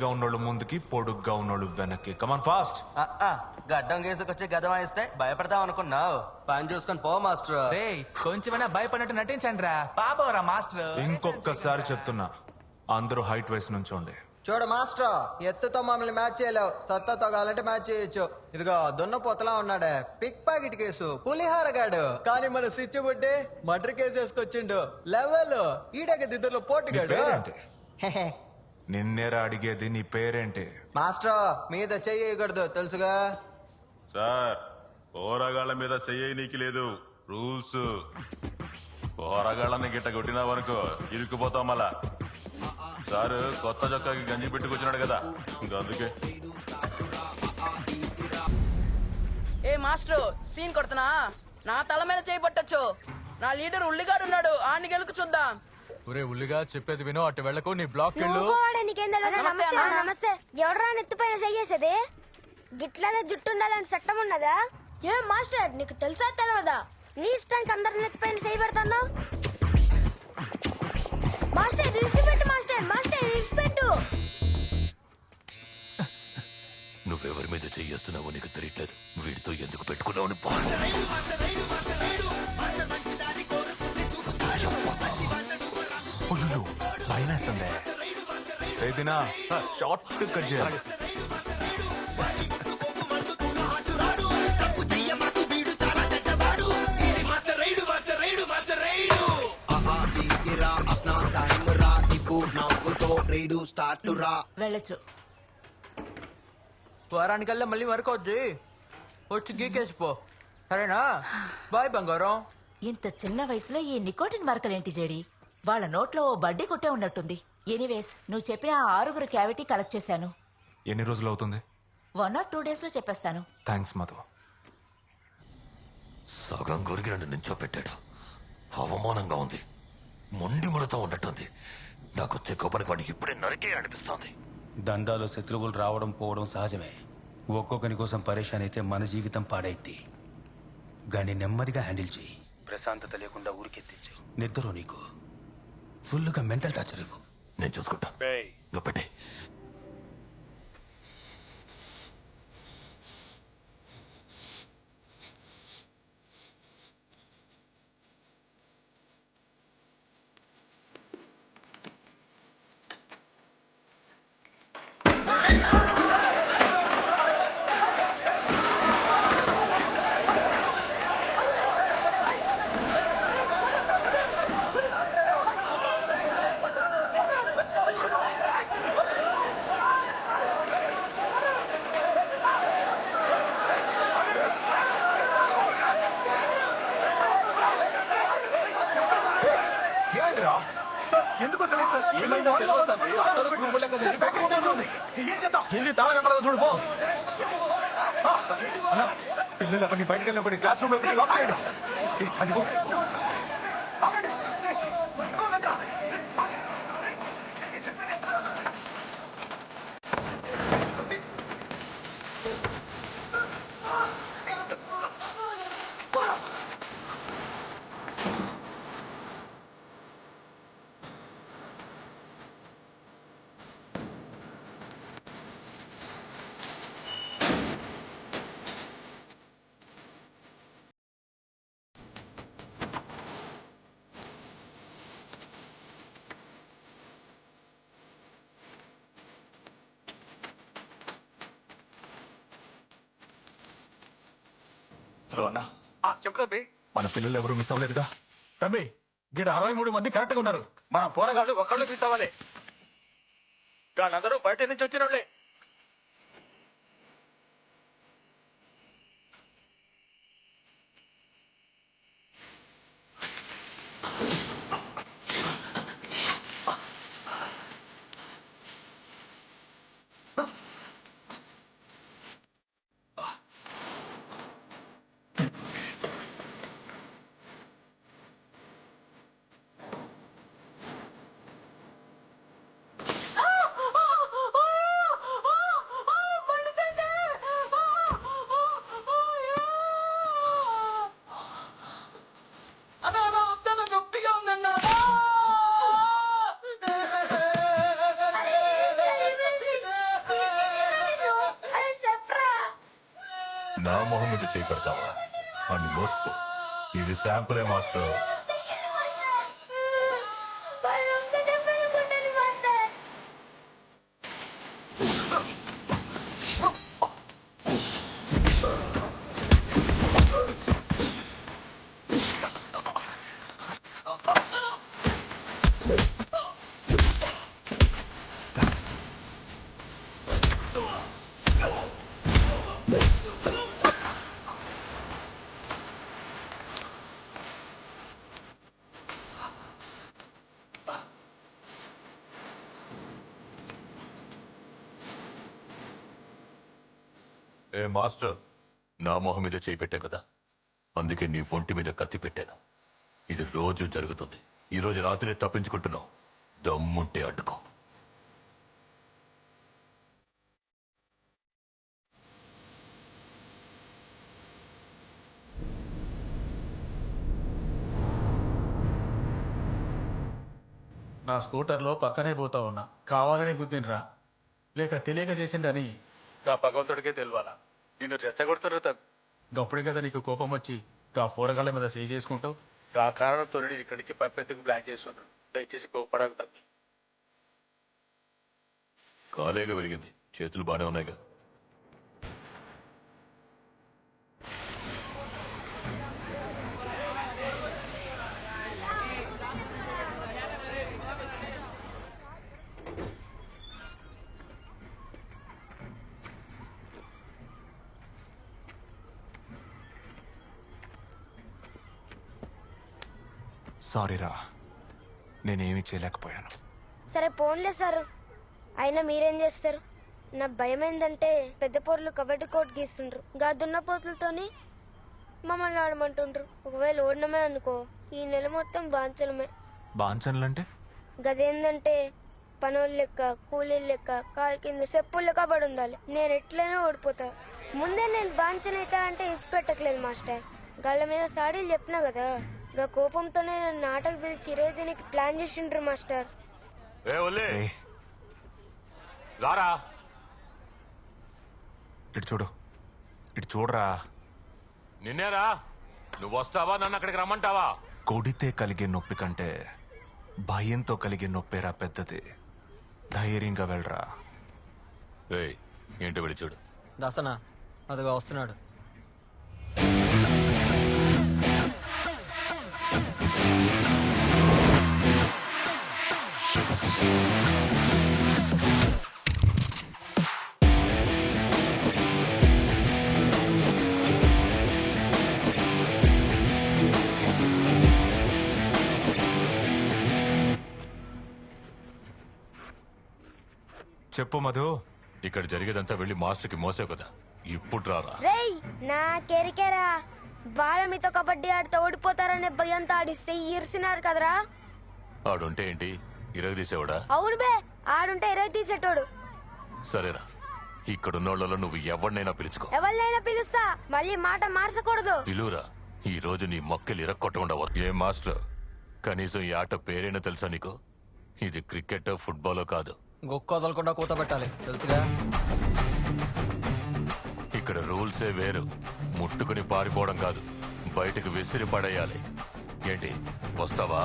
ఉన్నోళ్ళు ముందుకి, పొడుగ్గా ఉన్నోళ్ళు వెనక్కి. Come on fast. గడ్డం గీసుకొచ్చి గదం వేస్తే భయపడతాం అనుకున్నావు. పని చూసుకొని పో మాస్టర్. కొంచెమైనా భయపడినట్టు నటించండి రా, పాపవరా మాస్టర్. ఇంకొకసారి చెప్తున్నా, అందరూ హైట్ వైస్ నుంచోండి. చూడు మాస్టర్, ఎత్తుతో మమ్మల్ని మ్యాచ్ చేయలేవు, సత్తాతో కావాలంటే మ్యాచ్ చేయొచ్చు. ఇదిగో దున్నపోతలా ఉన్నాడే, పిక్ పాకెట్ కేసు, పులిహార గాడు. కానీ మన స్విచ్ బుడ్డి మర్డర్ కేసు వేసుకొచ్చిండు. లెవెల్ ఈడగ దిద్దరులో పోటీగాడు. నిన్నేరా అడిగేది, నీ పేరేంటి? మాస్టర్ మీద చెయ్యకూడదు తెలుసుగా. సార్, పోరగాళ్ళ మీద చెయ్యనీకి లేదు, రూల్స్. పోరగాళ్ళని గిట్ట కొట్టినావనుకో ఇరుక్కుపోతాం. మళ్ళా సార్ కొత్త చొక్కాకి గంజి పెట్టుకొచ్చినాడు కదా, ఇంకా అందుకే. ఏ మాస్టర్, సీన్ కొడుతున్నా? నా తల మీద చేయబట్టచ్చు. నా లీడర్ ఉల్లిగాడు ఉన్నాడు, ఆడిని గెలుకు చూద్దాం. ఒరే ఉల్లిగా చెప్పేది వినో, అటు వెళ్ళకు, నీ బ్లాక్ వెళ్ళు. నమస్తే. ఎవడరా నెత్తిపైన చెయ్యేసేది? గిట్లనే జుట్టు ఉండాలని చట్టం ఉన్నదా? ఏ మాస్టర్, నీకు తెలుసా తెలియదా? నీ ఇష్టానికి అందరి నెత్తిపైన చేయి పెడతాను. Master respect, master master respect. నువ్వెవరి మీద చెయ్యేస్తున్నావో నీకు తెలియట్లేదు. వీడితో ఎందుకు పెట్టుకున్నావు? భయమేస్తుంది. ఏదినా షార్ట్ కట్ చేయాలి. వెళ్ళొచ్చు. వారానికల్లా మళ్ళీ వరకొద్ది, వచ్చి గీకేసిపో, సరేనా? బాయ్ బంగారం. ఇంత చిన్న వయసులో ఈ నికోటిన్ మరకలేంటి జేడి? వాళ్ళ నోట్లో ఓ బడ్డీ కొట్టే ఉన్నట్టుంది. ఎనీవేస్, నువ్వు చెప్పిన ఆ 6 క్యావిటీ కలెక్ట్ చేశాను. ఎన్ని రోజులు అవుతుంది? 1 or 2 days లో చెప్పేస్తాను. థ్యాంక్స్ మధు. సగం గురికి నన్ను నించోపెట్టాడు. అవమానంగా ఉంది, మొండి ముడతా ఉన్నట్టుంది. నాకు వచ్చే కోపానికి వాడికి ఇప్పుడే నరికే అనిపిస్తోంది. దందాలో శత్రువులు రావడం పోవడం సహజమే. ఒక్కొక్కని కోసం పరేషాన్ అయితే మన జీవితం పాడైద్ది. గాని నెమ్మదిగా హ్యాండిల్ చేయి. ప్రశాంతత లేకుండా ఊరికెత్తించు. నిద్ర నీకు ఫుల్గా మెంటల్ టార్చర్ ఇవ్వు. నేను చూసుకుంటా. పెట్టే. పిల్లలు బయటకు వెళ్ళినప్పుడు క్లాస్ రూమ్ లో లాక్ చేయడం. చెప్తా మన పిల్లలు ఎవరు మిస్ అవ్వలేదుగా తమ్మి. గిడ 63 మంది కరెక్ట్ గా ఉన్నారు. మన పోరగాళ్ళు ఒక్కళ్ళు మిస్ అవ్వాలి. వాళ్ళందరూ బయట నుంచి వచ్చినోళ్ళే. నా మొహం మీద చేయి పెడతావా అని మోసుకో. ఇది శాంపులే మాస్టర్. ఏ మాస్టర్, నా మొహం మీద చేయి పెట్టా కదా, అందుకే నీ ఒంటి మీద కత్తి పెట్టాను. ఇది రోజు జరుగుతుంది. ఈ రోజు రాత్రి తప్పించుకుంటున్నావు. దమ్ముంటే అడ్డుకో. నా స్కూటర్లో పక్కనే పోతా ఉన్నా, కావాలని గుద్దినరా లేక తెలియక చేసిందని గా భగవంతుడికే తెలియాలా. నిన్ను రెచ్చగొడుతున్నారు గప్పుడే కదా నీకు కోపం వచ్చి గా పోరగాళ్ళ మీద చేయి చేసుకుంటావు. ఆ కారణంతో నేను ఇక్కడి నుంచి పంపెత్తుకు ప్లాన్ చేస్తున్నాను. దయచేసి కోపడకు తప్పి. కాలేగా వెలిగింది, చేతులు బానే ఉన్నాయిగా. సారీరా, నేనేమీ చేయలేకపోయాను. సరే పోన్లే సార్, అయినా మీరేం చేస్తారు? నా భయం ఏంటంటే పెద్ద పోర్లు కబడ్డీ కోట్ గీస్తుండ్రు, గా దున్నపోతులతోని మమ్మల్ని ఆడమంటుండ్రు. ఒకవేళ ఓడినమే అనుకో, ఈ నెల మొత్తం బాంచనమే. బాంచన్లంటే గదేందంటే పనోళ్ళు లెక్క, కూలీలు లెక్క, కాలు కింద చెప్పులు లెక్క పడి ఉండాలి. నేను ఎట్లయినా ఓడిపోతా. ముందే నేను బాంచనైతా అంటే ఇచ్చి పెట్టట్లేదు మాస్టర్. గళ్ళ మీద సాడీలు చెప్పినా కదా, గా కోపంతోనే నేను నాటకు పిలిచి చిరేదినికి ప్లాన్ చేసిండ్రు మాస్టర్. రారా, ఇటు చూడు, ఇటు చూడరా. నిన్నేరా, నువ్వు వస్తావా నన్ను అక్కడికి రమ్మంటావా? కొడితే కలిగే నొప్పి కంటే భయంతో కలిగే నొప్పేరా పెద్దది. ధైర్యంగా వెళ్ళరా. ఏయ్, ఏంటో వెళ్ళి చూడు. దసనా అదిగో వస్తున్నాడు. చెప్పు మధు. ఇక్కడ జరిగేదంతా వెళ్ళి మాస్టర్కి మోసావు కదా, ఇప్పుడు రారా. రేయ్ నా కెరికెరా, వాళ్ళ మీతో కబడ్డీ ఆడితే ఓడిపోతారనే భయంతో ఆడిస్తే ఈర్సినారు కదరా. ఆడుంటే ఏంటి, ఇరగదీసేవాడా? అవును బే, ఆడుంటే ఇరవై తీసేటోడు. సరేరా, ఇక్కడున్నోళ్ళలో నువ్వు ఎవరినైనా పిలుచుకో. ఎవరినైనా పిలుస్తా, మళ్ళీ మాట మార్చకూడదు. పిలువురా. ఈ రోజు నీ మొక్కలు ఇరక్కొట్టకుండా. ఏం మాస్టర్, కనీసం ఈ ఆట పేరైనా తెలుసా నీకు? ఇది క్రికెట్ ఫుట్బాల్ కాదు. గొక్క వదలకుండా కూతబెట్టాలి, తెలుసుగా. ఇక్కడ రూల్సే వేరు. ముట్టుకుని పారిపోవడం కాదు, బయటకు విసిరి పడేయాలి. ఏంటి, వస్తావా?